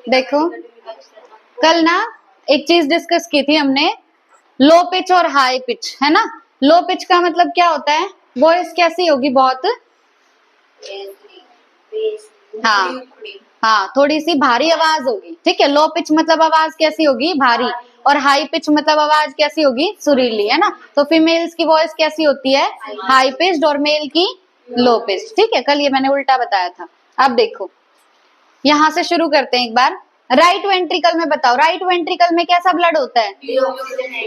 देखो कल ना एक चीज डिस्कस की थी हमने, लो पिच और हाई पिच, है ना। लो पिच का मतलब क्या होता है, वॉइस कैसी होगी, बहुत हाँ हाँ थोड़ी सी भारी आवाज होगी, ठीक है। लो पिच मतलब आवाज कैसी होगी, भारी। और हाई पिच मतलब आवाज कैसी होगी, सुरीली, है ना। तो फीमेल्स की वॉइस कैसी होती है, हाई पिच्ड, और मेल की लो पिच, ठीक है। कल ये मैंने उल्टा बताया था। अब देखो यहां से शुरू करते हैं एक बार। राइट वेंट्रिकल में बताओ, राइट वेंट्रिकल में कैसा ब्लड होता है,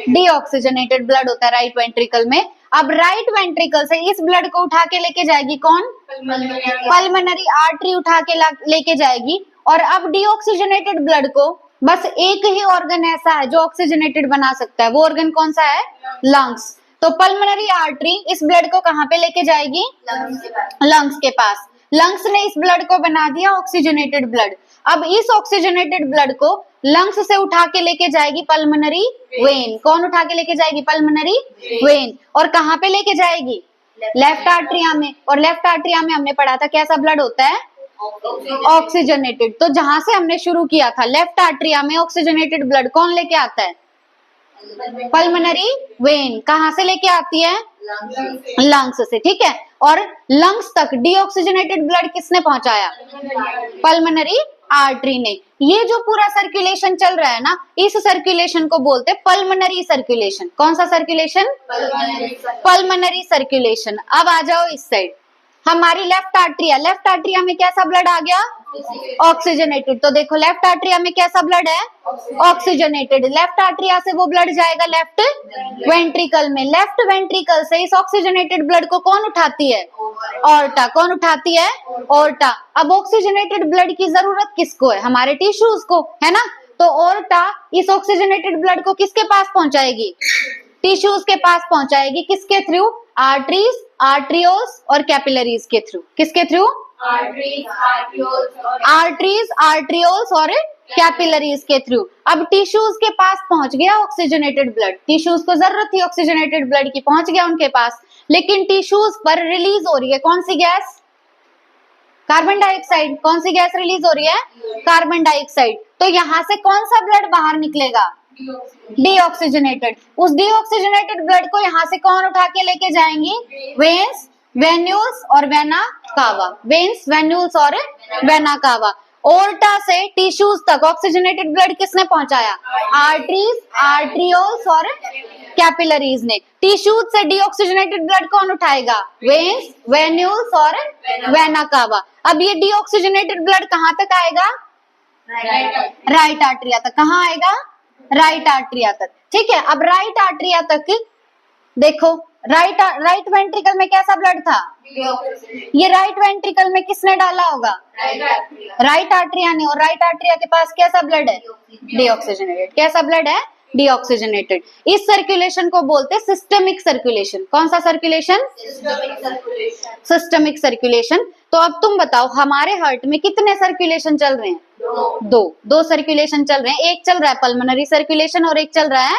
डीऑक्सीजनेटेड ब्लड होता है राइट वेंट्रिकल में। अब राइट वेंट्रिकल से इस ब्लड को उठा के लेके जाएगी कौन, पल्मोनरी आर्टरी उठा के लेके जाएगी। और अब डीऑक्सीजनेटेड ब्लड को बस एक ही ऑर्गन ऐसा है जो ऑक्सीजनेटेड बना सकता है, वो ऑर्गन कौन सा है, लंग्स। तो पल्मोनरी आर्टरी इस ब्लड को कहां पे लेके जाएगी, लंग्स के पास। लंग्स ने इस ब्लड को बना दिया ऑक्सीजनेटेड ब्लड। अब इस ऑक्सीजनेटेड ब्लड को लंग्स से उठा के लेके जाएगी पल्मोनरी वेन। कौन उठा के लेके जाएगी, पल्मोनरी वेन। और कहां पे लेके जाएगी, लेफ्ट आर्टरिया में। और लेफ्ट आर्टरिया में हमने पढ़ा था कैसा ब्लड होता है, ऑक्सीजनेटेड। तो जहां से हमने शुरू किया था, लेफ्ट आर्टरिया में ऑक्सीजनेटेड ब्लड कौन लेके आता है, पल्मोनरी वेन। कहां से लेके आती है, लंग्स से, ठीक है। और लंग्स तक डीऑक्सीजनेटेड ब्लड किसने पहुंचाया, पल्मोनरी आर्टरी ने। ये जो पूरा सर्कुलेशन चल रहा है ना, इस सर्कुलेशन को बोलते हैं पल्मोनरी सर्कुलेशन। कौन सा सर्कुलेशन, पल्मोनरी सर्कुलेशन। अब आ जाओ इस साइड, हमारी लेफ्ट आर्टरिया, लेफ्ट आर्टरिया में कैसा ब्लड आ गया, ऑक्सीजनेटेड। तो देखो लेफ्ट आर्टरिया में कैसा ब्लड है, ऑक्सीजनेटेड। लेफ्ट आर्टरिया से वो ब्लड जाएगा लेफ्ट वेंट्रिकल में। लेफ्ट वेंट्रिकल से इस ऑक्सीजनेटेड ब्लड को कौन उठाती है, ऑर्टा। कौन उठाती है, ऑर्टा। अब ऑक्सीजनेटेड ब्लड की जरूरत किसको है, हमारे टिश्यूज को, है ना। तो ऑर्टा इस ऑक्सीजनेटेड ब्लड को किसके पास पहुंचाएगी, टिश्यूज के पास पहुंचाएगी। किसके थ्रू, आर्टरीज, आर्ट्रियोल्स और कैपिलरीज के थ्रू। किसके थ्रू, आर्टरीज, आर्ट्रियोल्स और कैपिलरीज के थ्रू। अब टिश्यूज के पास पहुंच गया ऑक्सीजनेटेड ब्लड, टिश्यूज को जरूरत थी ऑक्सीजनेटेड ब्लड की, पहुंच गया उनके पास। लेकिन टिश्यूज पर रिलीज हो रही है कौन सी गैस, कार्बन डाइऑक्साइड। कौन सी गैस रिलीज हो रही है, कार्बन डाइऑक्साइड। तो यहां से कौन सा ब्लड बाहर निकलेगा, डीऑक्सीजनेटेड। उस डीऑक्सीजनेटेड ब्लड को यहां से कौन उठा के लेके जाएंगी, वेन्स, वेन्यूल्स और वेना कावा। वेन्स, वेन्यूल्स और वेना कावा। ओर्टा से टिश्यूज तक ऑक्सीजनेटेड ब्लड किसने पहुंचाया, आर्टरीज, आर्ट्रियोल्स और कैपिलरीज ने। टिश्यूज से डीऑक्सीजनेटेड ब्लड कौन उठाएगा, वेन्स, वेन्यूल्स और वेना कावा। अब ये डीऑक्सीजनेटेड ब्लड कहां तक आएगा, राइट आर्टरिया तक। कहां आएगा, राइट आर्टरिया तक, ठीक है। अब राइट आर्टरिया तक देखो, राइट वेंट्रिकल में कैसा ब्लड था, ये राइट वेंट्रिकल में किसने डाला होगा, राइट आर्टरिया ने। और राइट आर्टरिया के पास कैसा ब्लड है, डीऑक्सीजनेटेड। कैसा ब्लड है, डीऑक्सीजनेटेड। इस सर्कुलेशन को बोलते हैं सिस्टमिक सर्कुलेशन। कौन सा सर्कुलेशन, सिस्टमिक सर्कुलेशन। तो अब तुम बताओ हमारे हार्ट में कितने सर्कुलेशन चल रहे हैं, दो सर्कुलेशन चल रहे हैं। एक चल रहा है पल्मोनरी सर्कुलेशन और एक चल रहा है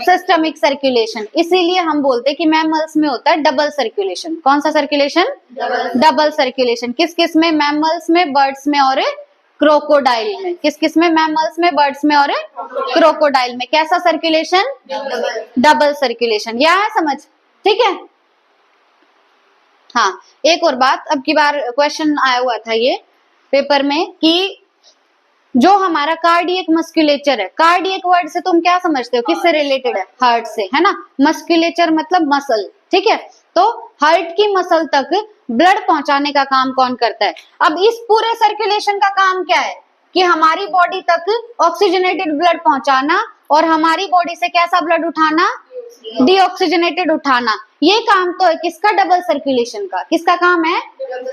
सिस्टमिक सर्कुलेशन। इसीलिए हम बोलते हैं कि मैमल्स में होता है डबल सर्कुलेशन। कौन सा सर्कुलेशन, डबल सर्कुलेशन। किस किस में, मैमल्स में, बर्ड्स में और क्रोकोडाइल में। किस किस में, मैमल्स में, बर्ड्स में और क्रोकोडाइल में। कैसा सर्कुलेशन, डबल सर्कुलेशन। यह है समझ, ठीक है। हाँ एक और बात, अब की बार क्वेश्चन आया हुआ था ये पेपर में कि जो हमारा कार्डियक मस्कुलेचर है, कार्डियक वर्ड से तुम क्या समझते हो, किससे रिलेटेड है, हार्ट से, है ना। मस्कुलेचर मतलब मसल, ठीक है। तो हार्ट की मसल तक ब्लड पहुंचाने का काम कौन करता है। अब इस पूरे सर्कुलेशन का काम क्या है कि हमारी बॉडी तक ऑक्सीजनेटेड ब्लड पहुंचाना और हमारी बॉडी से कैसा ब्लड उठाना, डीऑक्सीजनेटेड उठाना। ये काम तो है किसका, डबल सर्कुलेशन का। किसका काम है,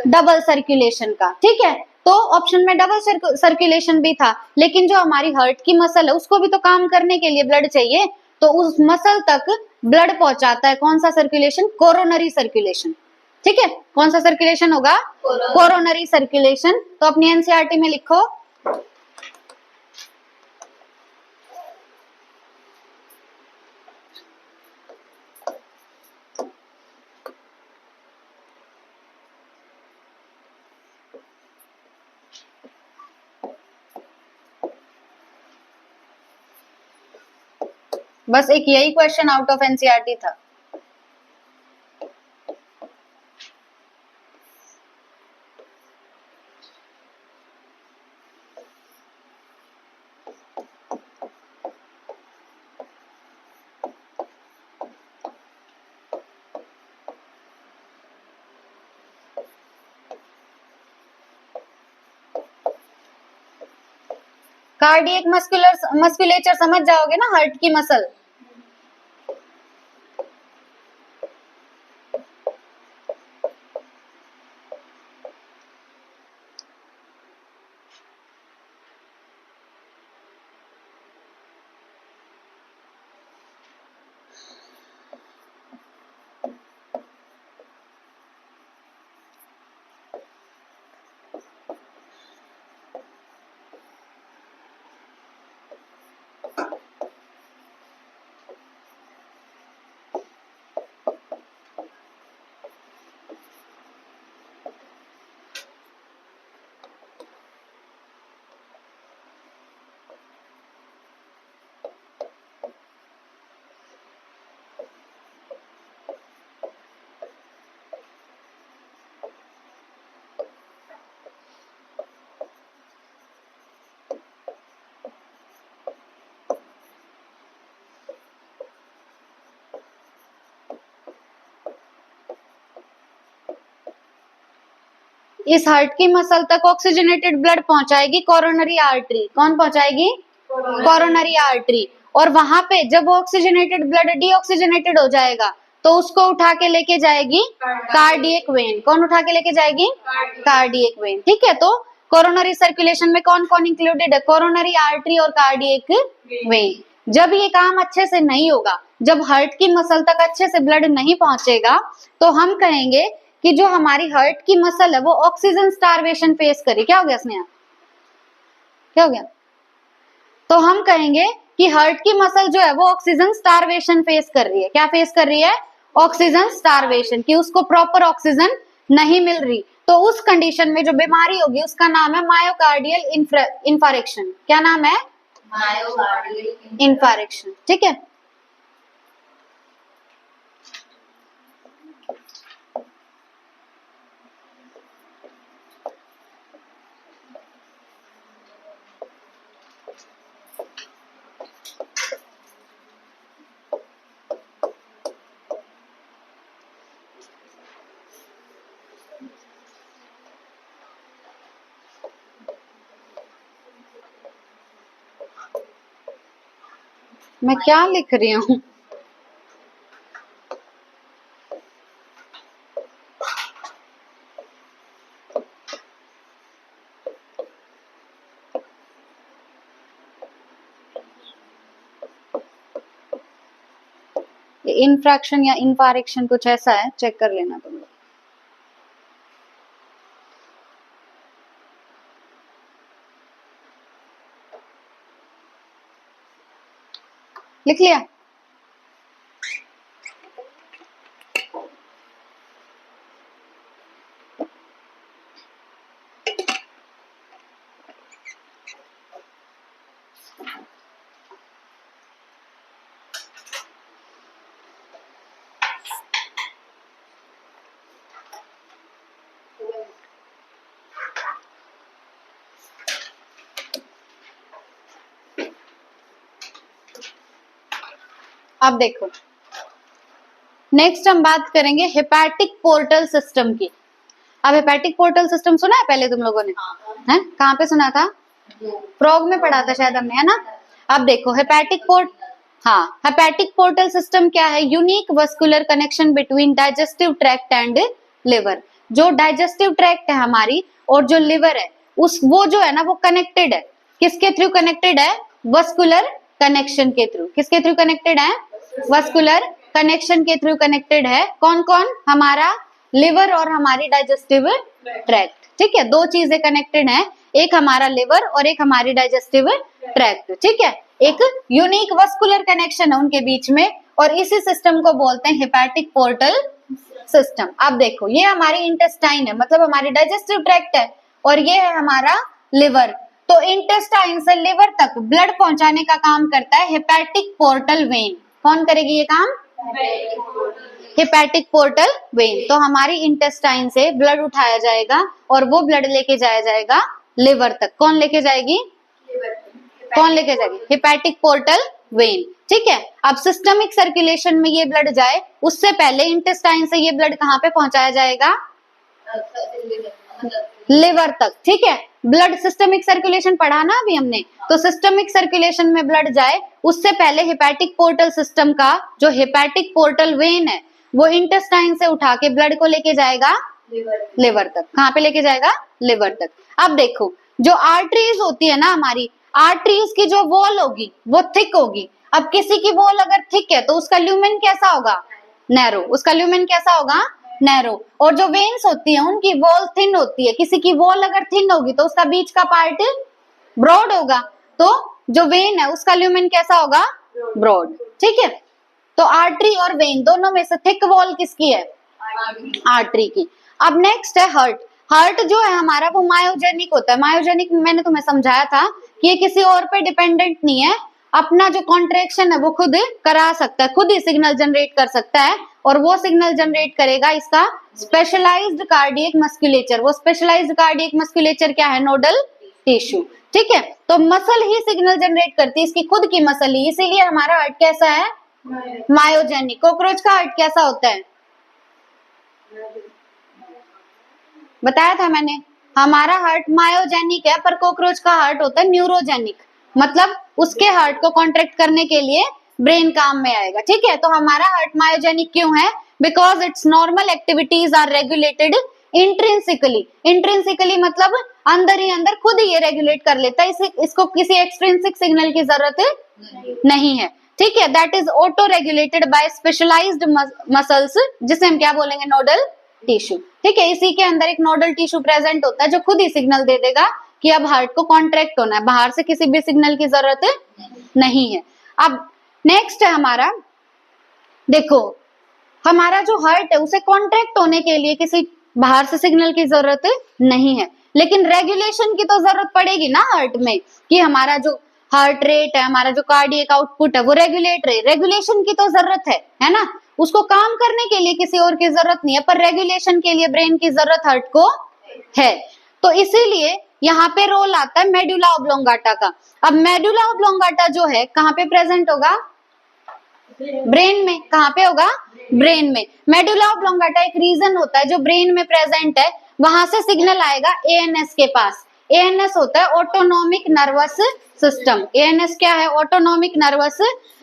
डबल सर्कुलेशन का, ठीक है। तो ऑप्शन में डबल सर्कुलेशन भी था, लेकिन जो हमारी हार्ट की मसल है उसको भी तो काम करने के लिए ब्लड चाहिए। तो उस मसल तक ब्लड पहुंचाता है कौन सा सर्कुलेशन, कोरोनरी सर्कुलेशन, ठीक है। कौन सा सर्कुलेशन होगा, कोरोनरी सर्कुलेशन। तो अपनी एनसीईआरटी में लिखो, बस एक यही क्वेश्चन आउट ऑफ एनसीईआरटी था। कार्डियक मस्कुलेचर समझ जाओगे ना, हार्ट की मसल। इस हार्ट की मसल तक ऑक्सीजनेटेड ब्लड पहुंचाएगी कोरोनरी आर्टरी। कौन पहुंचाएगी? Coronary artery. और वहां पे जब ऑक्सीजनेटेड ब्लड डीऑक्सीजनेटेड हो जाएगा तो उसको उठा के लेके जाएगी कार्डियक वेन। कौन उठा के लेके जाएगी? Cardiac vein. ठीक है, तो कोरोनरी सर्कुलेशन में कौन कौन इंक्लूडेड है? कोरोनरी आर्टरी और कार्डियक वेन। जब ये काम अच्छे से नहीं होगा, जब हार्ट की मसल तक अच्छे से ब्लड नहीं पहुंचेगा, तो हम कहेंगे कि जो हमारी हार्ट की मसल है वो ऑक्सीजन स्टारवेशन फेस करी। क्या हो गया स्नेहा? क्या हो गया? तो हम कहेंगे कि हार्ट की मसल जो है वो ऑक्सीजन स्टारवेशन फेस कर रही है। क्या फेस कर रही है? ऑक्सीजन स्टारवेशन, कि उसको प्रॉपर ऑक्सीजन नहीं मिल रही। तो उस कंडीशन में जो बीमारी होगी उसका नाम है मायोकार्डियल इंफारेक्शन। क्या नाम है? मायोकार्डियल इंफारेक्शन। ठीक है, मैं क्या लिख रही हूँ? इनफ्रैक्शन या इनफारेक्शन कुछ ऐसा है, चेक कर लेना तुम लोग। लिख लिया? अब देखो, नेक्स्ट हम बात करेंगे हेपेटिक पोर्टल सिस्टम की। अब हेपेटिक पोर्टल सिस्टम सुना है पहले तुम लोगों ने? है कहाँ पे सुना था? फ्रॉग में पढ़ा था शायद हमने, है ना? अब देखो हेपेटिक पोर्टल सिस्टम क्या है? Unique vascular connection between digestive tract and liver. जो डाइजेस्टिव ट्रैक्ट है हमारी और जो लिवर है वो जो है ना वो कनेक्टेड है। किसके थ्रू कनेक्टेड है? वस्कुलर कनेक्शन के थ्रू। किसके थ्रू कनेक्टेड है? वस्कुलर कनेक्शन के थ्रू कनेक्टेड है। कौन कौन? हमारा लिवर और हमारी डाइजेस्टिव ट्रैक्ट। ठीक है, दो चीजें कनेक्टेड हैं, एक हमारा लिवर और एक हमारी डाइजेस्टिव ट्रैक्ट। ठीक है, एक यूनिक वस्कुलर कनेक्शन है उनके बीच में और इसी सिस्टम को बोलते हैं हेपेटिक पोर्टल सिस्टम। अब देखो, ये हमारी इंटेस्टाइन है, मतलब हमारी डाइजेस्टिव ट्रैक्ट है, और ये है हमारा लिवर। तो इंटेस्टाइन से लिवर तक ब्लड पहुंचाने का काम करता है हेपेटिक पोर्टल वेन। कौन करेगी ये काम? Hepatic portal vein. तो हमारी इंटेस्टाइन से ब्लड उठाया जाएगा और वो ब्लड लेके जाया जाएगा लिवर तक। कौन लेके जाएगी? कौन लेके जाएगी? Hepatic portal vein. ठीक है, अब सिस्टमिक सर्कुलेशन में ये ब्लड जाए उससे पहले इंटेस्टाइन से ये ब्लड कहाँ पे पहुंचाया जाएगा? लिवर तक। ठीक है, ब्लड सिस्टमिक सर्कुलेशन पढ़ा ना अभी हमने, तो सिस्टमिक सर्कुलेशन में ब्लड जाए उससे पहले हेपेटिक पोर्टल सिस्टम का जो हेपेटिक पोर्टल वेन है वो इंटेस्टाइन से उठा के ब्लड को लेके जाएगा लिवर तक। कहाँ पे लेके जाएगा? लिवर तक। अब देखो, जो आर्टरीज होती है ना हमारी, आर्टरीज की जो वॉल होगी वो थिक होगी। अब किसी की वॉल अगर थिक है तो उसका ल्यूमेन कैसा होगा? नैरो। उसका ल्यूमेन कैसा होगा? नैरो। और जो वेन्स होती है उनकी वॉल थिन होती है। किसी की वॉल अगर थिन होगी तो उसका बीच का पार्ट ब्रॉड होगा। तो जो वेन है उसका ल्यूमेन कैसा होगा? ब्रॉड। ठीक है, तो आर्टरी और वेन दोनों में से थिक वॉल किसकी है? आर्टरी की। अब नेक्स्ट है हार्ट। हार्ट जो है हमारा वो मायोजेनिक होता है। मायोजेनिक मैंने तुम्हें समझाया था कि ये किसी और पे डिपेंडेंट नहीं है, अपना जो कॉन्ट्रैक्शन है वो खुद करा सकता है, खुद ही सिग्नल जनरेट कर सकता है। और वो सिग्नल जनरेट करेगा इसका स्पेशलाइज्ड कार्डियक मस्कुलेचर। वो स्पेशलाइज्ड कार्डियक मस्कुलेचर क्या है? Nodal tissue. ठीक है, तो मसल ही सिग्नल जनरेट करती है, इसकी खुद की मसल ही। इसीलिए हमारा हार्ट कैसा है? मायोजेनिक। कॉकरोच का हार्ट कैसा होता है? बताया था मैंने, हमारा हार्ट मायोजेनिक है, पर कॉकरोच का हार्ट होता है न्यूरोजेनिक। मतलब उसके हार्ट को कॉन्ट्रैक्ट करने के लिए ब्रेन काम में आएगा। ठीक है, तो हमारा हार्ट मायोजेनिक क्यों है? Because its normal activities are regulated intrinsically. Intrinsically मतलब अंदर ही अंदर खुद ही ये रेगुलेट कर लेता है, इसको किसी एक्सट्रिंसिक सिग्नल की जरूरत नहीं है। ठीक है, that is auto regulated by specialised muscles, जिसे हम क्या बोलेंगे? Nodal tissue. ठीक है, इसी के अंदर एक नोडल टिश्यू प्रेजेंट होता है जो खुद ही सिग्नल दे देगा कि अब हार्ट को कॉन्ट्रैक्ट होना है, बाहर से किसी भी सिग्नल की जरूरत नहीं है। अब नेक्स्ट है हमारा, देखो हमारा जो हार्ट है उसे कॉन्ट्रैक्ट होने के लिए किसी बाहर से सिग्नल की जरूरत नहीं है, लेकिन रेगुलेशन की तो जरूरत पड़ेगी ना हार्ट में, कि हमारा जो हार्ट रेट है, हमारा जो कार्डियक आउटपुट है वो रेगुलेट रहे। रेगुलेशन की तो जरूरत है ना, उसको काम करने के लिए किसी और की जरूरत नहीं है, पर रेगुलेशन के लिए ब्रेन की जरूरत हार्ट को है। तो इसीलिए यहाँ पे रोल आता है मेडुला ऑब्लोंगाटा का। अब मेडुला ऑब्लोंगाटा जो है कहाँ पे प्रेजेंट होगा? ब्रेन में। कहाँ पे होगा? ब्रेन में। मेडुला ऑब्लोंगाटा एक रीजन होता है जो ब्रेन में प्रेजेंट है, वहां से सिग्नल आएगा एएनएस के पास। एएनएस होता है ऑटोनोमिक नर्वस सिस्टम। एएनएस क्या है? Autonomic nervous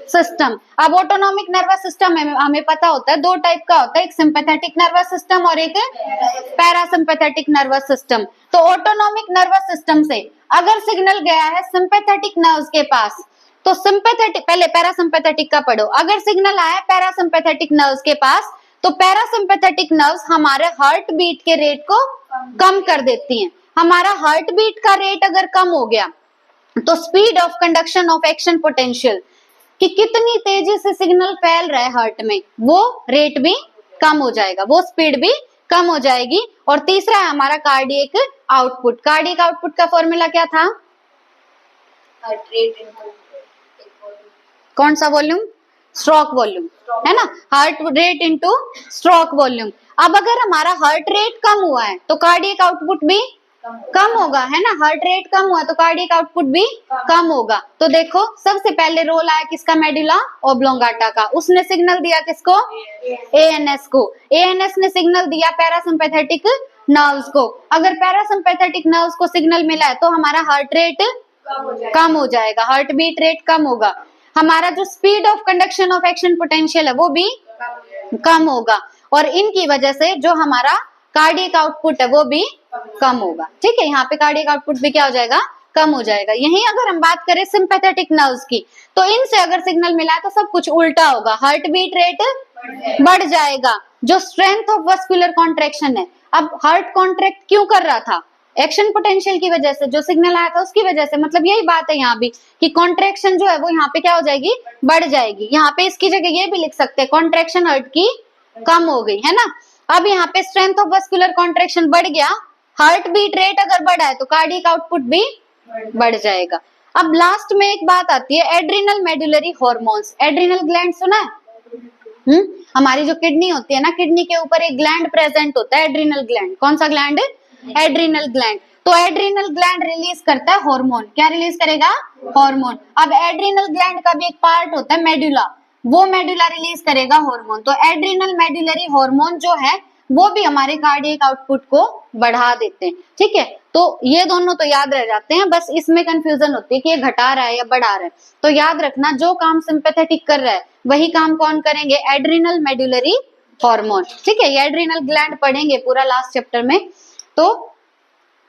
system. अब ऑटोनोमिक नर्वस सिस्टम हमें पता होता है दो टाइप का होता है, एक सिंपैथेटिक नर्वस सिस्टम और एक पैरासिम्पैथेटिक नर्वस सिस्टम। तो ऑटोनोमिक नर्वस सिस्टम से अगर सिग्नल गया है सिंपैथेटिक नर्व्स के पास, तो सिंपैथेटिक, पहले पैरासिम्पैथेटिक का पढ़ो, अगर सिग्नल आया पैरासिम्पैथेटिक नर्व्स के पास तो पैरासिम्पैथेटिक नर्व्स हमारे हार्ट बीट के रेट को कम कर देती हैं। हमारा हार्ट बीट का रेट अगर कम हो गया तो speed of conduction of action potential, कि कितनी तेजी से सिग्नल फैल रहा है हार्ट में, वो रेट भी कम हो जाएगा, वो स्पीड भी कम हो जाएगी। और तीसरा है हमारा कार्डियक आउटपुट। कार्डियक आउटपुट का फॉर्मूला क्या था? कौन सा वॉल्यूम? स्ट्रोक वॉल्यूम, है ना, heart rate into stroke volume. अब अगर हमारा हार्ट रेट कम हुआ है तो कार्डियक आउटपुट भी कम होगा, है ना। हार्ट रेट कम हुआ तो कार्डियक आउटपुट भी कम होगा। तो देखो सबसे पहले रोल आया किसका? मेडुला ऑब्लोंगाटा का। उसने सिग्नल दिया किसको? एएनएस को। एएनएस ने सिग्नल दिया पैरासिम्पैथेटिक नर्व्स को। अगर पैरासिम्पैथेटिक नर्व्स को सिग्नल मिला है तो हमारा हार्ट रेट कम हो जाएगा, हार्ट बीट रेट कम होगा, हमारा जो speed of conduction of action potential है वो भी कम होगा, और इनकी वजह से जो हमारा कार्डियक आउटपुट है वो भी कम होगा। ठीक है, यहाँ पे कार्डियक आउटपुट भी क्या हो जाएगा? कम हो जाएगा। यहीं अगर हम बात करें सिंपैथेटिक नर्व्स की, तो इनसे अगर सिग्नल मिला है तो सब कुछ उल्टा होगा, हार्ट बीट रेट बढ़ जाएगा, जो स्ट्रेंथ ऑफ मस्कुलर कॉन्ट्रैक्शन है। अब हार्ट कॉन्ट्रैक्ट क्यों कर रहा था? एक्शन पोटेंशियल की वजह से, जो सिग्नल आया था उसकी वजह से। मतलब यही बात है यहाँ भी कि कॉन्ट्रैक्शन जो है वो यहाँ पे क्या हो जाएगी? बढ़ जाएगी। यहाँ पे इसकी जगह ये भी लिख सकते हैं कॉन्ट्रैक्शन हार्ट की कम हो गई, है ना। अब यहाँ पे स्ट्रेंथ ऑफ मस्कुलर कॉन्ट्रैक्शन बढ़ गया, हार्ट बीट रेट अगर बढ़ा है तो कार्डियक आउटपुट भी बढ़ जाएगा। अब लास्ट में एक बात आती है, adrenal medullary hormones. Adrenal gland सुना है? हमारी जो किडनी होती है ना, किडनी के ऊपर एक ग्लैंड प्रेजेंट होता है, एड्रिनल ग्लैंड। कौन सा ग्लैंड? Adrenal gland. तो एड्रिनल ग्लैंड रिलीज करता है हार्मोन। क्या रिलीज करेगा? हार्मोन। अब एड्रिनल ग्लैंड का भी एक पार्ट होता है मेडुला, वो मेडुला रिलीज करेगा हार्मोन। तो एड्रिनल मेडुलरी हार्मोन जो है वो भी हमारे कार्डियक आउटपुट को बढ़ा देते हैं। ठीक है, तो ये दोनों तो याद रह जाते हैं, बस इसमें कंफ्यूजन होती है कि ये घटा रहा है या बढ़ा रहा है। तो याद रखना, जो काम सिंपैथेटिक कर रहा है वही काम कौन करेंगे? Adrenal medullary hormone. ठीक है, ये एड्रिनल ग्लैंड पढ़ेंगे पूरा लास्ट चैप्टर में। तो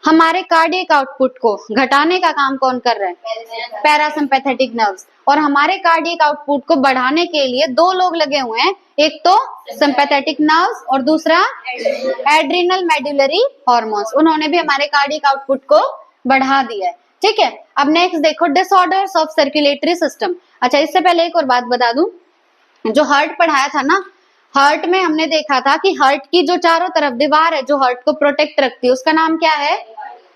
हमारे कार्डियक आउटपुट को घटाने का काम कौन कर रहा है? Parasympathetic nerves. और हमारे कार्डियक आउटपुट को बढ़ाने के लिए दो लोग लगे हुए हैं, एक तो सिंपैथेटिक नर्व्स और दूसरा एड्रिनल मेडुलरी हार्मोन्स। उन्होंने भी हमारे कार्डियक आउटपुट को बढ़ा दिया है। ठीक है, अब नेक्स्ट देखो, डिसऑर्डर्स ऑफ सर्कुलेटरी सिस्टम। अच्छा, इससे पहले एक और बात बता दूं, जो हार्ट पढ़ाया था ना, हार्ट में हमने देखा था कि हार्ट की जो चारों तरफ दीवार है जो हार्ट को प्रोटेक्ट रखती है, उसका नाम क्या है?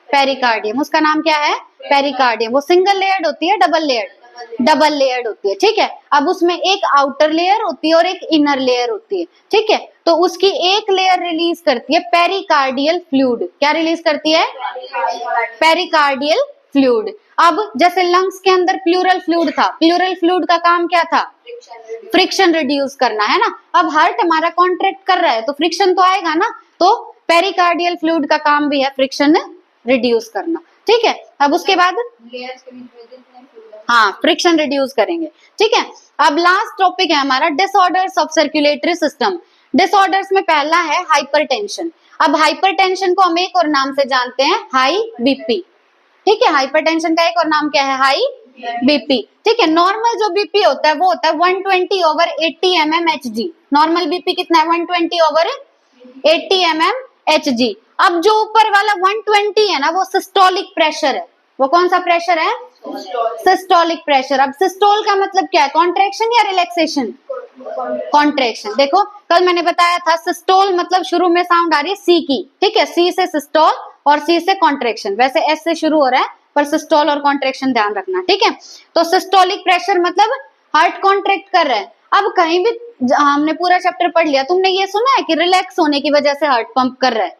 पेरिकार्डियम। उसका नाम क्या है? पेरिकार्डियम। वो सिंगल लेयर्ड होती है, डबल लेयर्ड? डबल लेयर्ड होती है। ठीक है, अब उसमें एक आउटर लेयर होती है और एक इनर लेयर होती है। ठीक है, तो उसकी एक लेयर रिलीज करती है पेरिकार्डियल फ्लूइड। क्या रिलीज करती है? Pericardial fluid. अब जैसे लंग्स के अंदर प्लूरल फ्लूइड था, प्लूरल फ्लूइड का काम क्या था? फ्रिक्शन रिड्यूस करना, है ना। अब हार्ट हमारा कॉन्ट्रैक्ट कर रहा है तो फ्रिक्शन तो आएगा ना, तो पेरिकार्डियल फ्लूइड का काम भी है फ्रिक्शन रिड्यूस करना। ठीक है, अब उसके बाद हाँ, फ्रिक्शन रिड्यूस करेंगे। ठीक है, अब लास्ट टॉपिक है हमारा disorders of circulatory system. Disorders में पहला है हाइपरटेंशन। अब हाइपरटेंशन को हम एक और नाम से जानते हैं, हाई बीपी। ठीक है, हाइपरटेंशन का एक और नाम क्या है? High BP. ठीक है, नॉर्मल जो बीपी होता है वो होता है 120/80 mmHg। नॉर्मल बीपी कितना है? 120/80 mmHg। अब जो ऊपर वाला 120 है ना, वो सिस्टोलिक प्रेशर है। वो कौन सा प्रेशर है? Systolic pressure. अब सिस्टोल का मतलब क्या है? कॉन्ट्रैक्शन या रिलैक्सेशन? कॉन्ट्रैक्शन। देखो, कल मैंने बताया था सिस्टोल मतलब शुरू में साउंड आ रही है सी की। ठीक है, सी से सिस्टोल और सी से कॉन्ट्रैक्शन। वैसे एस से शुरू हो रहा है पर सिस्टोल और कॉन्ट्रैक्शन ध्यान रखना। ठीक है, तो सिस्टोलिक प्रेशर मतलब हार्ट कॉन्ट्रैक्ट कर रहा है। अब कहीं भी हमने पूरा चैप्टर पढ़ लिया, तुमने ये सुना है कि रिलैक्स होने की वजह से हार्ट पंप कर रहा है?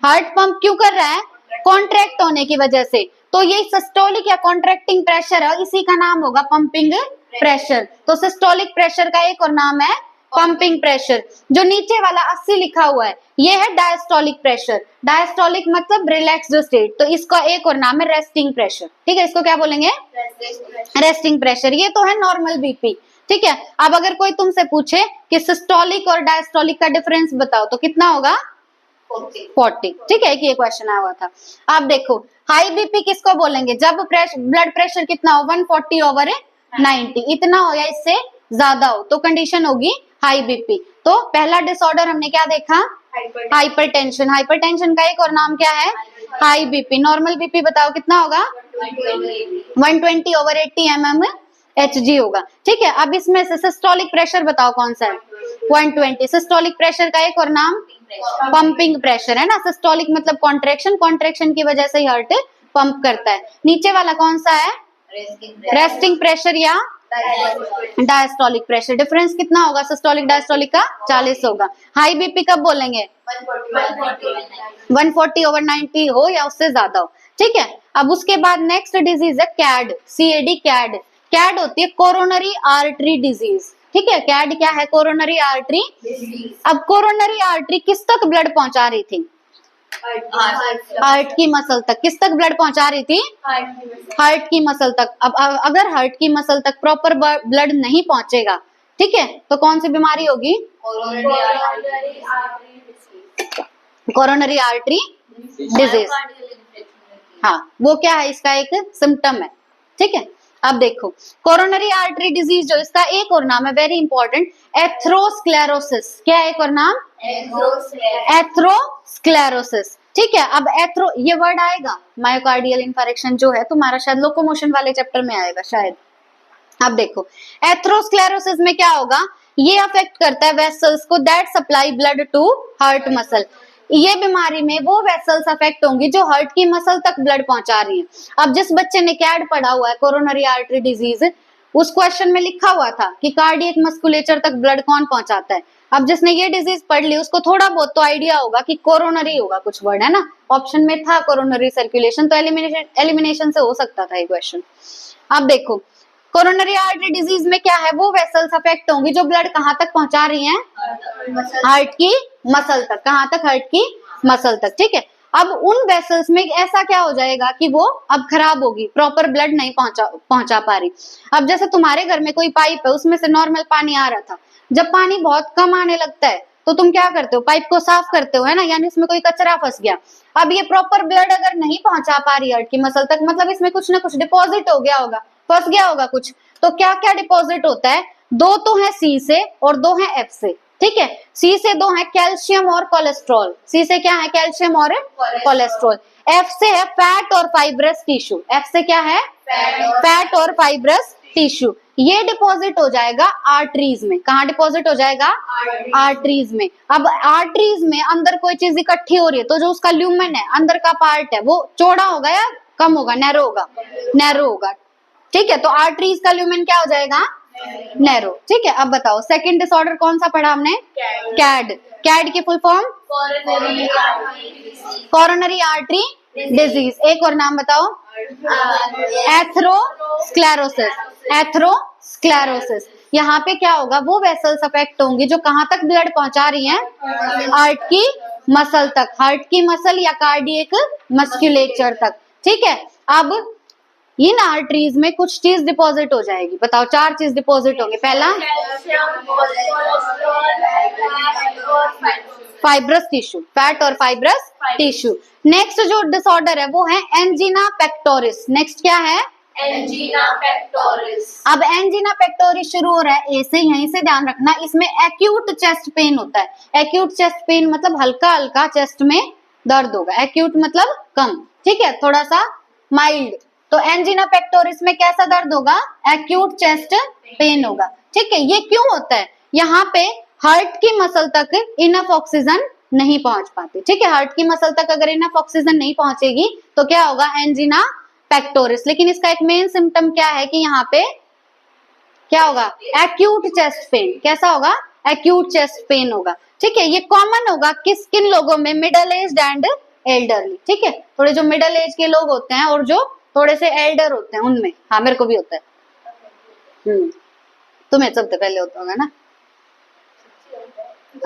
हार्ट पंप क्यों कर रहा है? कॉन्ट्रैक्ट होने की वजह से। तो ये सिस्टोलिक या कॉन्ट्रैक्टिंग प्रेशर है, इसी का नाम होगा पंपिंग प्रेशर। तो सिस्टोलिक प्रेशर का एक और नाम है पंपिंग प्रेशर। जो नीचे वाला 80 लिखा हुआ है ये है डायस्टोलिक प्रेशर। डायस्टोलिक मतलब रिलैक्स्ड स्टेट, तो इसका एक और नाम है रेस्टिंग प्रेशर। ठीक है, इसको क्या बोलेंगे? Resting pressure. ये तो है नॉर्मल बीपी। ठीक है, अब अगर कोई तुमसे पूछे कि सिस्टोलिक और डायस्टोलिक का डिफरेंस बताओ तो कितना होगा? 40। ठीक है, ये क्वेश्चन आया हुआ था। अब देखो, हाई बीपी किसको बोलेंगे? जब ब्लड प्रेशर कितना हो? 140/90। इतना हो या इससे ज्यादा हो तो कंडीशन होगी हाई बीपी। तो पहला डिसऑर्डर हमने क्या देखा? हाइपरटेंशन। हाइपरटेंशन का एक और नाम क्या है? High BP. नॉर्मल बीपी बताओ कितना होगा? 120/80 mmHg होगा। ठीक है, अब इसमें से सिस्टोलिक प्रेशर बताओ कौन सा है? 120। सिस्टोलिक प्रेशर का एक और नाम पंपिंग प्रेशर, है ना। सिस्टोलिक मतलब कॉन्ट्रैक्शन, कॉन्ट्रैक्शन की वजह से हार्ट पंप करता है। नीचे वाला कौन सा है? रेस्टिंग प्रेशर या डायस्टोलिक प्रेशर। डिफरेंस कितना होगा सिस्टोलिक डायस्टोलिक का? 40 होगा। हाई बीपी कब बोलेंगे? 140/90 हो या उससे ज्यादा हो। ठीक है, अब उसके बाद नेक्स्ट डिजीज है कैड, CAD, कैड। कैड होती है कोरोनरी आर्टरी डिजीज। ठीक है, कैड क्या है? Coronary artery. अब कोरोनरी आर्टरी किस तक ब्लड पहुंचा रही थी? हार्ट की मसल तक। किस तक ब्लड पहुंचा रही थी? हार्ट की मसल तक। अब अगर हार्ट की मसल तक प्रॉपर ब्लड नहीं पहुंचेगा, ठीक है, तो कौन सी बीमारी होगी? Coronary artery disease. हाँ, वो क्या है? इसका एक सिम्टम है। ठीक है, अब देखो, कोरोनरी आर्टरी डिजीज जो इसका एक और नाम है वेरी इंपॉर्टेंट, एथ्रोस्क्लेरोसिस। क्या है एक और नाम? एथ्रोस्क्लेरोसिस। ठीक है, अब एथ्रो ये वर्ड आएगा, मायोकार्डियल इन्फारेक्शन जो है तुम्हारा शायद लोकोमोशन वाले चैप्टर में आएगा शायद। अब देखो, एथ्रोस्क्लेरोसिस में क्या होगा? ये अफेक्ट करता है वेसल्स को that supply blood to heart muscle. ये बीमारी में वो वेसल्स अफेक्ट होंगी जो हार्ट की मसल तक ब्लड पहुंचा रही है। अब जिस बच्चे ने कैड पढ़ा हुआ है, कोरोनरी आर्टरी डिजीज, उस क्वेश्चन में लिखा हुआ था कि कार्डियक मस्कुलेचर तक ब्लड कौन पहुंचाता है। अब जिसने ये डिजीज पढ़ ली उसको थोड़ा बहुत तो आइडिया होगा कि कोरोनरी होगा, कुछ वर्ड है ना, ऑप्शन में था कोरोनरी सर्कुलेशन, तो एलिमिनेशन से हो सकता था ये क्वेश्चन। अब देखो कोरोनरी आर्टरी डिजीज में क्या है, वो वेसल्स अफेक्ट होंगी जो ब्लड कहाँ तक पहुंचा रही हैं, हार्ट की मसल तक। कहाँ तक, हार्ट की मसल तक, ठीक है। अब उन वेसल्स में ऐसा क्या हो जाएगा कि वो अब खराब होगी, प्रॉपर ब्लड नहीं पहुंचा पा रही। अब जैसे तुम्हारे घर में कोई पाइप है, उसमें से नॉर्मल पानी आ रहा था, जब पानी बहुत कम आने लगता है तो तुम क्या करते हो, पाइप को साफ करते हो, है ना, यानी इसमें कोई कचरा फंस गया। अब ये प्रॉपर ब्लड अगर नहीं पहुंचा पा रही हार्ट की मसल तक, मतलब इसमें कुछ ना कुछ डिपॉजिट हो गया होगा, फंस गया होगा कुछ। तो क्या क्या डिपॉजिट होता है, दो तो है सी से और दो है एफ से, ठीक है। सी से दो है कैल्शियम और कोलेस्ट्रॉल, सी से क्या है, कैल्शियम और कोलेस्ट्रॉल। एफ से है फैट और फाइब्रस टिश्यू, एफ से क्या है, फैट और फाइब्रस टिश्यू। ये डिपॉजिट हो जाएगा आर्टरीज में। कहाँ डिपॉजिट हो जाएगा, आर्टरीज में। अब आर्टरीज में अंदर कोई चीज इकट्ठी हो रही है तो जो उसका ल्यूमेन है, अंदर का पार्ट है, वो चौड़ा होगा या कम होगा, नैरो होगा, नैरो होगा, ठीक है। तो आर्टरीज का ल्यूमेन क्या हो जाएगा, नैरो, ठीक है। अब बताओ सेकंड डिसऑर्डर कौन सा पढ़ा हमने, कैड। कैड की full form coronary artery disease. एक और नाम बताओ, एथेरोस्क्लेरोसिस, एथेरोस्क्लेरोसिस। यहाँ पे क्या होगा, वो वेसल्स अफेक्ट होंगी जो कहाँ तक ब्लड पहुंचा रही हैं, हार्ट की मसल तक, हार्ट की मसल या कार्डियक मस्कुलेचर तक, ठीक है। अब इन आर्टरीज में कुछ चीज डिपॉजिट हो जाएगी, बताओ चार चीज डिपॉजिट होंगे। पहला फाइब्रस टिश्यू, फैट और फाइब्रस टिश्यू। नेक्स्ट जो डिसऑर्डर है वो है एंजीना पेक्टोरिस। नेक्स्ट क्या है, एंजीना पेक्टोरिस। अब एंजीना पेक्टोरिस शुरू हो रहा है ए से, यहीं से ध्यान रखना। इसमें एक्यूट चेस्ट पेन होता है। एक्यूट चेस्ट पेन मतलब हल्का हल्का चेस्ट में दर्द होगा, एक्यूट मतलब कम, ठीक है, थोड़ा सा माइल्ड। तो एंजीना पेक्टोरिस में कैसा दर्द होगा, एक्यूट चेस्ट पेन होगा, ठीक है। ये क्यों होता है, यहाँ पे हार्ट की मसल तक इनफ ऑक्सीजन नहीं पहुंच पाती, ठीक है। हार्ट की मसल तक अगर इनफ ऑक्सीजन नहीं पहुंचेगी तो क्या होगा, एंजीना पेक्टोरिस। लेकिन इसका एक मेन सिम्टम क्या है कि यहाँ पे क्या होगा, एक्यूट चेस्ट पेन। कैसा होगा, एक्यूट चेस्ट पेन होगा, ठीक है। ये कॉमन होगा किन लोगों में, मिडल एज एंड एल्डरली, ठीक है। थोड़े जो मिडल एज के लोग होते हैं और जो थोड़े से एल्डर होते हैं उनमें। हाँ मेरे को भी होता है, तुम्हें सबसे पहले होता होगा ना,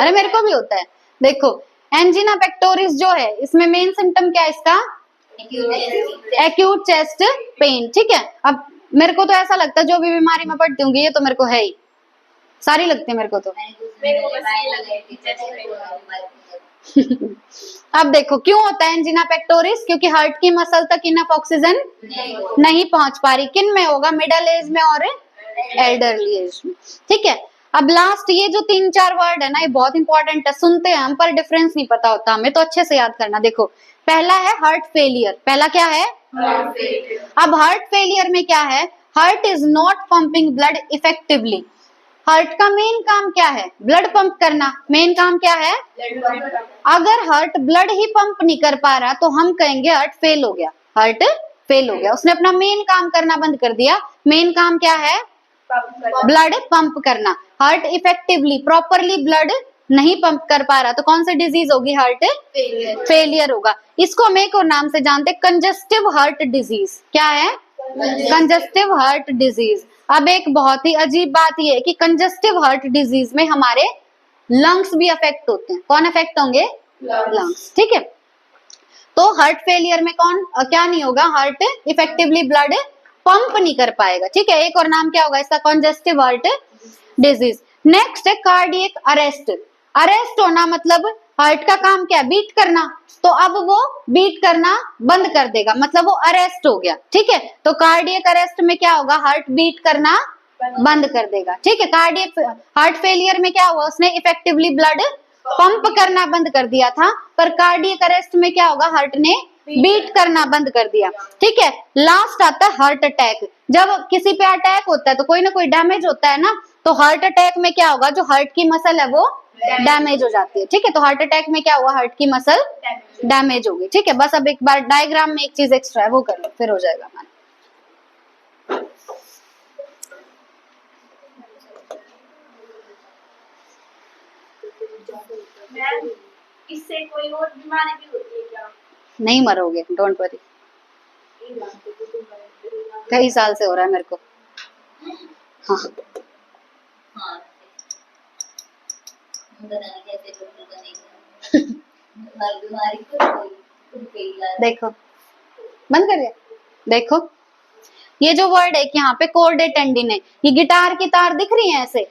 अरे मेरे को भी होता है। देखो एंजीना पेक्टोरिस जो है, इसमें मेन सिम्टम क्या है इसका, एक्यूट चेस्ट पेन, ठीक है। अब मेरे को तो ऐसा लगता है जो भी बीमारी में पड़ती होंगी ये तो मेरे को है ही, सारी लगती है मेरे को तो। अब देखो क्यों होता है एंजीना पेक्टोरिस, क्योंकि हार्ट की मसल तक इनफ ऑक्सीजन नहीं पहुंच पा रही। किन में होगा, मिडल एज में और एल्डरली एज में, ठीक है। अब लास्ट ये जो 3-4 वर्ड है ना, ये बहुत इंपॉर्टेंट है, सुनते हैं हम पर डिफरेंस नहीं पता होता हमें, तो अच्छे से याद करना। देखो पहला है हार्ट फेलियर, पहला क्या है, अब हार्ट फेलियर में क्या है, heart is not pumping blood effectively. Heart का मेन काम क्या है, ब्लड पंप करना, मेन काम क्या है। अगर हार्ट ब्लड ही पंप नहीं कर पा रहा तो हम कहेंगे हार्ट फेल हो गया, हार्ट फेल हो गया, उसने अपना मेन काम करना बंद कर दिया। मेन काम क्या है, ब्लड पंप करना। हार्ट इफेक्टिवली प्रॉपरली ब्लड नहीं पंप कर पा रहा तो कौन सी डिजीज होगी, हार्ट फेलियर होगा। इसको हम एक और नाम से जानते, कंजस्टिव हार्ट डिजीज। क्या है, कंजस्टिव हार्ट डिजीज। अब एक बहुत ही अजीब बात यह है कि कंजस्टिव हार्ट डिजीज में हमारे लंग्स भी अफेक्ट होते हैं। कौन अफेक्ट होंगे, लंग्स, ठीक है। तो हार्ट फेलियर में कौन क्या नहीं होगा, हार्ट इफेक्टिवली ब्लड पंप नहीं कर पाएगा, ठीक है। एक और नाम क्या होगा इसका, कंजस्टिव हार्ट डिजीज। नेक्स्ट है कार्डियक अरेस्ट। अरेस्ट होना मतलब हार्ट का काम क्या है, बीट करना, तो अब वो बीट करना बंद कर देगा, मतलब वो अरेस्ट हो गया, ठीक है। तो कार्डियक अरेस्ट में क्या होगा, हार्ट बीट करना बंद कर देगा, ठीक है। कार्डियक हार्ट फेलियर में क्या हुआ, उसने इफेक्टिवली ब्लड पंप करना बंद कर दिया था, पर कार्डियक अरेस्ट में क्या होगा, हार्ट ने बीट करना बंद कर दिया, ठीक है। लास्ट आता है हार्ट अटैक। जब किसी पे अटैक होता है तो कोई ना कोई डैमेज होता है ना, तो हार्ट अटैक में क्या होगा, जो हार्ट की मसल है वो डैमेज हो जाती है। ठीक है, तो हार्ट अटैक में क्या हुआ, हार्ट की मसल डैमेज हो गई। ठीक है, बस अब एक बार डायग्राम में एक चीज एक्स्ट्रा है वो कर लो, फिर हो जाएगा हमारा। मैम इससे कोई और बीमारी भी होती है क्या? नहीं मरोगे, डोंट वरी, कई साल से हो रहा है मेरे को। हाँ हाँ पता नहीं कैसे डॉक्टर बनेगा हर बीमारी को कोई इलाज। देखो, बंद कर दिया। देखो ये जो वर्ड है कि यहाँ पे कोर्डे टेंडिने, ये गिटार की तार दिख रही है ऐसे।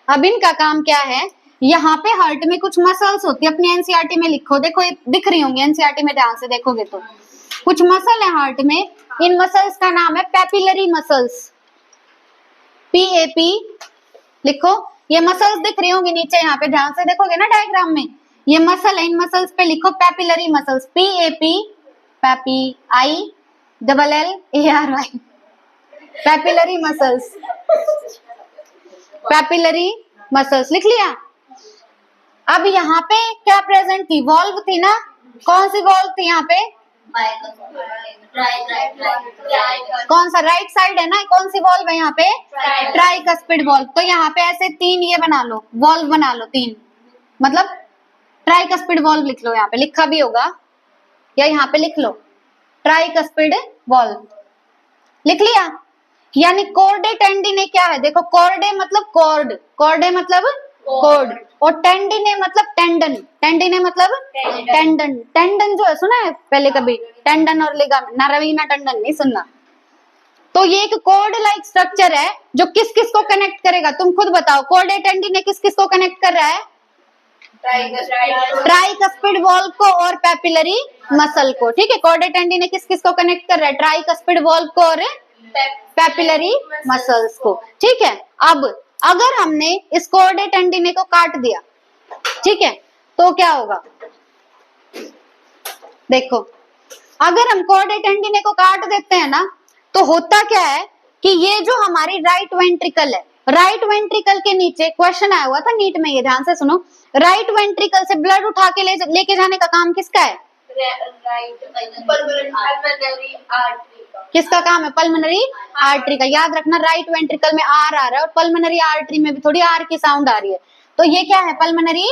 अब इनका काम क्या है, यहाँ पे हार्ट में कुछ मसल्स होती है, अपनी एनसीईआरटी में लिखो, देखो ये दिख रही होंगी एनसीईआरटी में, ध्यान से देखोगे तो कुछ मसल है हार्ट में। इन मसल्स का नाम है पैपिलरी मसल्स, पीएपी लिखो। ये मसल्स दिख रही होंगी नीचे, यहाँ पे ध्यान से देखोगे ना डायग्राम में, ये मसल है, इन मसल्स पे लिखो papillary muscles, PAP, papi I double L A R Y, papillary muscles, papillary muscles लिख लिया। अब यहाँ पे क्या प्रेजेंट थी, वॉल्व थी ना, कौन सी वॉल्व थी यहाँ पे, कौन सा, राइट साइड है ना, कौन सी वॉल्व है यहाँ पे, ट्राइकस्पिड वॉल्व। तो यहाँ पे ऐसे तीन ये बना लो, वॉल्व बना लो तीन, मतलब ट्राइकस्पिड वॉल्व लिख लो, यहाँ पे लिखा भी होगा या यहाँ पे लिख लो ट्राइकस्पिड वॉल्व, लिख लिया। यानी कोर्डे टेंडिने क्या है, देखो कोर्डे मतलब कॉर्ड, कोर्डे मतलब कॉर्ड, और टेंडिने मतलब टेंडन, टेंडिने मतलब टेंडन, टेंडन जो है सुना है पहले कभी, टेंडन और लिगामेंट ना, रवीना टंडन नहीं सुनना। तो ये एक कॉर्ड लाइक स्ट्रक्चर है जो किस किस को कनेक्ट करेगा, तुम खुद बताओ, कोर्डे टेंडिने किस किस को कनेक्ट कर रहा है, ट्राइकस्पिड वॉल्व को और पैपिलरी मसल को। ठीक है, कोर्डे टेंडिने किस किस को कनेक्ट कर रहा है, ट्राइकस्पिड वॉल्व को और पैपिलरी मसल्स को। ठीक है, अब अगर हमने इस कोर्डे टेंडिने को काट दिया, ठीक है, तो क्या होगा, देखो अगर हम कोर्डे टेंडिने को काट देते हैं ना, तो होता क्या है कि ये जो हमारी राइट वेंट्रिकल है, राइट वेंट्रिकल के नीचे क्वेश्चन आया हुआ था नीट में, ये ध्यान से सुनो, राइट वेंट्रिकल से ब्लड उठा के लेके जाने का काम किसका है, किसका काम है, पल्मोनरी आर्टरी का। याद रखना राइट वेंट्रिकल में आर आ रहा है और पल्मोनरी आर्टरी में भी थोड़ी आर की साउंड आ रही है, तो ये क्या है, पल्मोनरी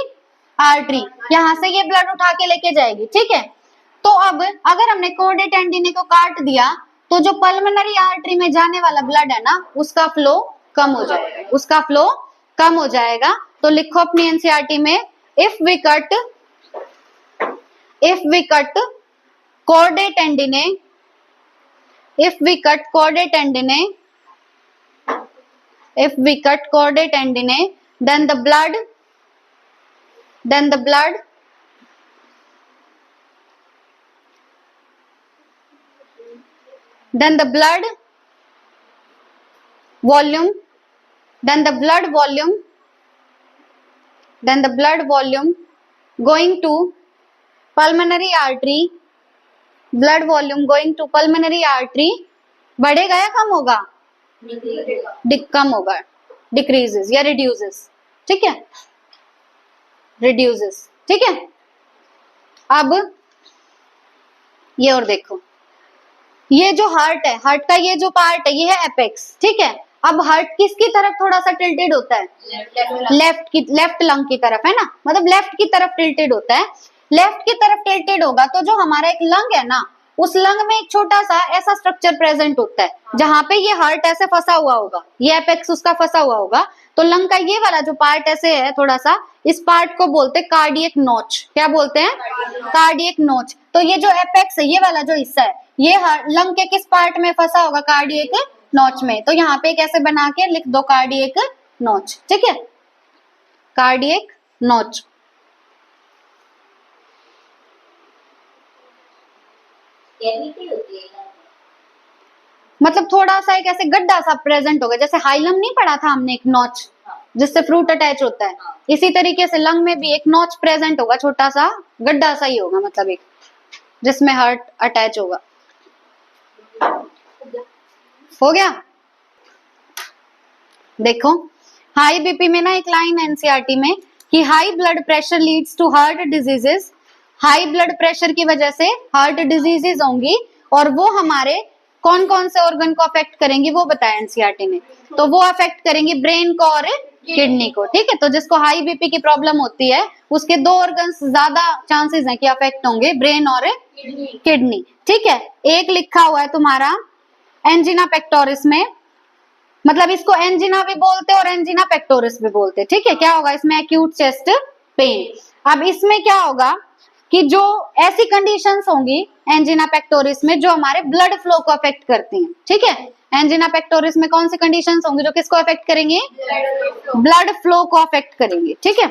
आर्टरी, यहां से ये ब्लड उठा के लेके जाएगी। ठीक है, तो अब अगर हमने कोर्डे टेंडिने को काट दिया, तो जो पल्मोनरी आर्टरी में जाने वाला ब्लड है ना, उसका फ्लो कम हो जाएगा, उसका फ्लो कम हो जाएगा। तो लिखो अपनी एनसीईआरटी में, if we cut chordae tendineae, if we cut chordae tendinae, if we cut chordae tendinae, then the blood volume, then the blood volume going to pulmonary artery, blood volume going to pulmonary artery बढ़ेगा या कम होगा, कम होगा, decreases या reduces. ठीक है, reduces. ठीक है, अब ये और देखो, ये जो हार्ट है, हार्ट का ये जो पार्ट है, ये है एपेक्स। ठीक है, अब हार्ट किसकी तरफ थोड़ा सा टिल्टेड होता है, लेफ्ट लंग की तरफ है ना, मतलब लेफ्ट की तरफ टिल्टेड होता है। लेफ्ट की तरफ टिल्टेड होगा तो जो हमारा एक लंग है ना, उस लंग में एक छोटा सा ऐसा स्ट्रक्चर प्रेजेंट होता है, जहां पे ये हार्ट ऐसे फंसा हुआ होगा, ये एपेक्स उसका फंसा हुआ होगा। तो लंग का ये वाला जो पार्ट ऐसे है थोड़ा सा, इस पार्ट को बोलते हैं कार्डियक नोच। क्या बोलते हैं, कार्डियक नोच। तो ये जो एपेक्स है, ये वाला जो हिस्सा है, ये लंग के किस पार्ट में फंसा होगा, कार्डियक नोच में। तो यहाँ पे कैसे बना के लिख दो, कार्डियक नोच। ठीक है, कार्डियक नोच। होती है मतलब थोड़ा सा एक ऐसे गड्ढा सा प्रेजेंट होगा, जैसे हाइलम नहीं पढ़ा था हमने, एक नॉच जिससे फ्रूट अटैच होता है, इसी तरीके से लंग में भी एक नॉच प्रेजेंट होगा, छोटा सा गड्ढा सा ही होगा, मतलब एक जिसमें हार्ट अटैच होगा। हो गया, देखो हाई बीपी में ना एक लाइन है एनसीईआरटी में कि high blood pressure leads to heart diseases, high blood pressure की वजह से हार्ट डिजीजेस होंगी और वो हमारे कौन कौन से ऑर्गन को अफेक्ट करेंगी वो बताया एनसीईआरटी ने। तो वो अफेक्ट करेंगी ब्रेन को और किडनी को, ठीक है। तो जिसको हाई बीपी की प्रॉब्लम होती है उसके दो ऑर्गन्स ज्यादा चांसेस हैं कि अफेक्ट होंगे, ब्रेन और किडनी, ठीक है। एक लिखा हुआ है तुम्हारा एंजिना पेक्टोरिस में, मतलब इसको एंजिना भी बोलते हैं और एंजिना पेक्टोरिस भी बोलते हैं, ठीक है। क्या होगा इसमें? Acute chest pain. अब इसमें क्या होगा कि जो ऐसी कंडीशंस होंगी एंजिना पेक्टोरिस में जो हमारे ब्लड फ्लो को अफेक्ट करती हैं, ठीक है। एंजिना पेक्टोरिस में कौन सी कंडीशंस होंगी जो किसको अफेक्ट करेंगे? ब्लड फ्लो को अफेक्ट करेंगे, ठीक है।